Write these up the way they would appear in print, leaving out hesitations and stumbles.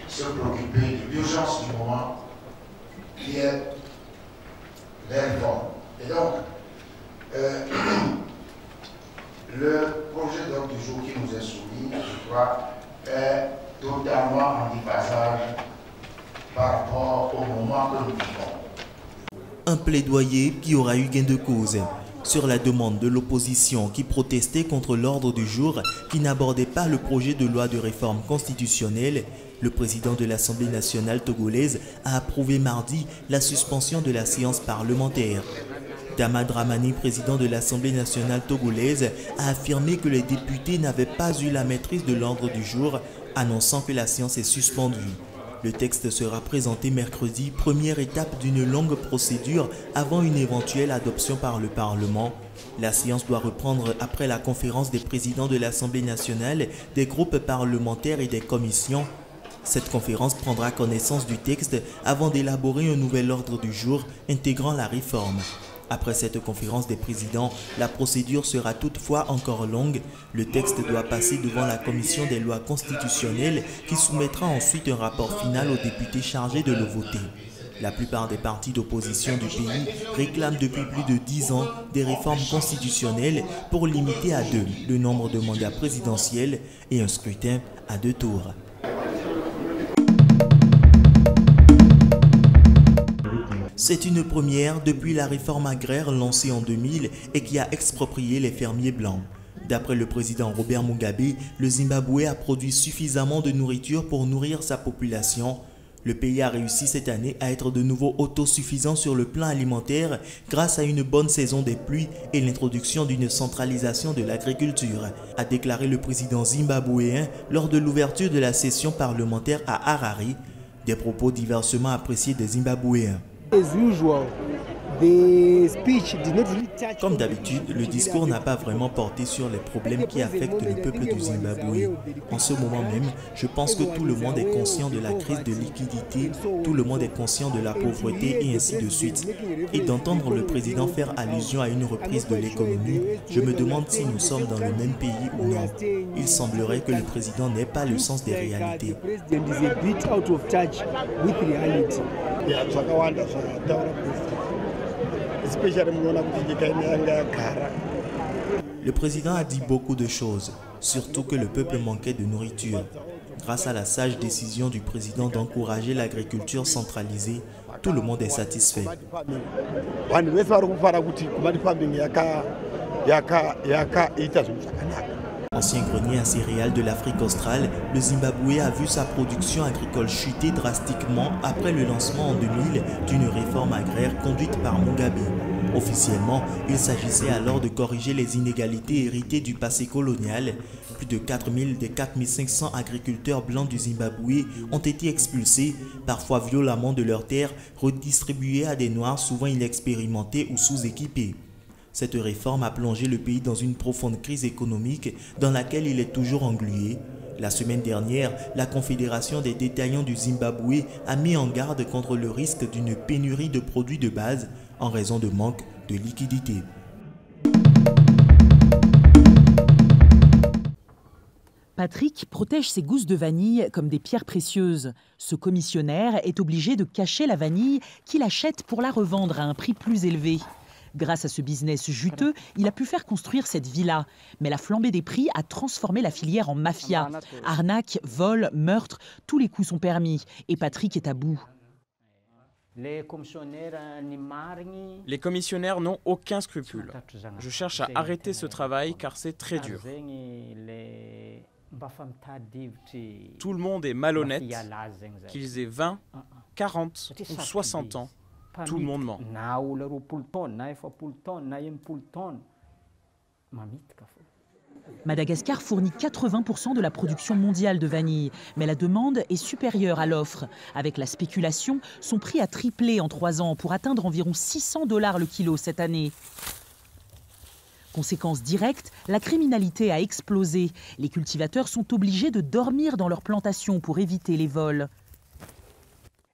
se préoccuper de l'urgence du moment qui est les réformes. Et donc, le projet d'ordre du jour qui nous est soumis, je crois, est totalement en déphasage par rapport au moment que nous vivons. Un plaidoyer qui aura eu gain de cause sur la demande de l'opposition qui protestait contre l'ordre du jour qui n'abordait pas le projet de loi de réforme constitutionnelle. Le président de l'Assemblée nationale togolaise a approuvé mardi la suspension de la séance parlementaire. Dama Dramani, président de l'Assemblée nationale togolaise, a affirmé que les députés n'avaient pas eu la maîtrise de l'ordre du jour, annonçant que la séance est suspendue. Le texte sera présenté mercredi, première étape d'une longue procédure avant une éventuelle adoption par le Parlement. La séance doit reprendre après la conférence des présidents de l'Assemblée nationale, des groupes parlementaires et des commissions. Cette conférence prendra connaissance du texte avant d'élaborer un nouvel ordre du jour intégrant la réforme. Après cette conférence des présidents, la procédure sera toutefois encore longue. Le texte doit passer devant la commission des lois constitutionnelles qui soumettra ensuite un rapport final aux députés chargés de le voter. La plupart des partis d'opposition du pays réclament depuis plus de 10 ans des réformes constitutionnelles pour limiter à 2 le nombre de mandats présidentiels et un scrutin à 2 tours. C'est une première depuis la réforme agraire lancée en 2000 et qui a exproprié les fermiers blancs. D'après le président Robert Mugabe, le Zimbabwe a produit suffisamment de nourriture pour nourrir sa population. Le pays a réussi cette année à être de nouveau autosuffisant sur le plan alimentaire grâce à une bonne saison des pluies et l'introduction d'une centralisation de l'agriculture, a déclaré le président zimbabwéen lors de l'ouverture de la session parlementaire à Harare. Des propos diversement appréciés des Zimbabwéens. Comme d'habitude, le discours n'a pas vraiment porté sur les problèmes qui affectent le peuple du Zimbabwe. En ce moment même, je pense que tout le monde est conscient de la crise de liquidité, tout le monde est conscient de la pauvreté et ainsi de suite. Et d'entendre le président faire allusion à une reprise de l'économie, je me demande si nous sommes dans le même pays ou non. Il semblerait que le président n'ait pas le sens des réalités. Le président a dit beaucoup de choses, surtout que le peuple manquait de nourriture. Grâce à la sage décision du président d'encourager l'agriculture centralisée, tout le monde est satisfait. Ancien grenier à céréales de l'Afrique australe, le Zimbabwe a vu sa production agricole chuter drastiquement après le lancement en 2000 d'une réforme agraire conduite par Mugabe. Officiellement, il s'agissait alors de corriger les inégalités héritées du passé colonial. Plus de 4000 des 4500 agriculteurs blancs du Zimbabwe ont été expulsés, parfois violemment de leurs terres, redistribués à des Noirs souvent inexpérimentés ou sous-équipés. Cette réforme a plongé le pays dans une profonde crise économique dans laquelle il est toujours englué. La semaine dernière, la Confédération des détaillants du Zimbabwe a mis en garde contre le risque d'une pénurie de produits de base en raison de manque de liquidité. Patrick protège ses gousses de vanille comme des pierres précieuses. Ce commissionnaire est obligé de cacher la vanille qu'il achète pour la revendre à un prix plus élevé. Grâce à ce business juteux, il a pu faire construire cette villa. Mais la flambée des prix a transformé la filière en mafia. Arnaques, vols, meurtres, tous les coups sont permis. Et Patrick est à bout. Les commissionnaires n'ont aucun scrupule. Je cherche à arrêter ce travail car c'est très dur. Tout le monde est malhonnête, qu'ils aient 20, 40 ou 60 ans. Tout le monde ment. Madagascar fournit 80% de la production mondiale de vanille, mais la demande est supérieure à l'offre. Avec la spéculation, son prix a triplé en 3 ans pour atteindre environ $600 le kilo cette année. Conséquence directe, la criminalité a explosé. Les cultivateurs sont obligés de dormir dans leurs plantations pour éviter les vols.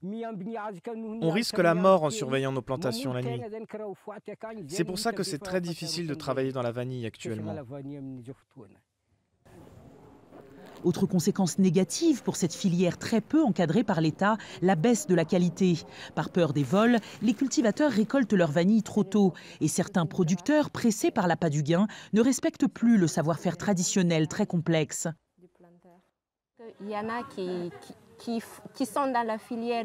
On risque la mort en surveillant nos plantations la nuit. C'est pour ça que c'est très difficile de travailler dans la vanille actuellement. Autre conséquence négative pour cette filière très peu encadrée par l'État, la baisse de la qualité. Par peur des vols, les cultivateurs récoltent leur vanille trop tôt et certains producteurs, pressés par l'appât du gain, ne respectent plus le savoir-faire traditionnel très complexe. Il y en a qui sont dans la filière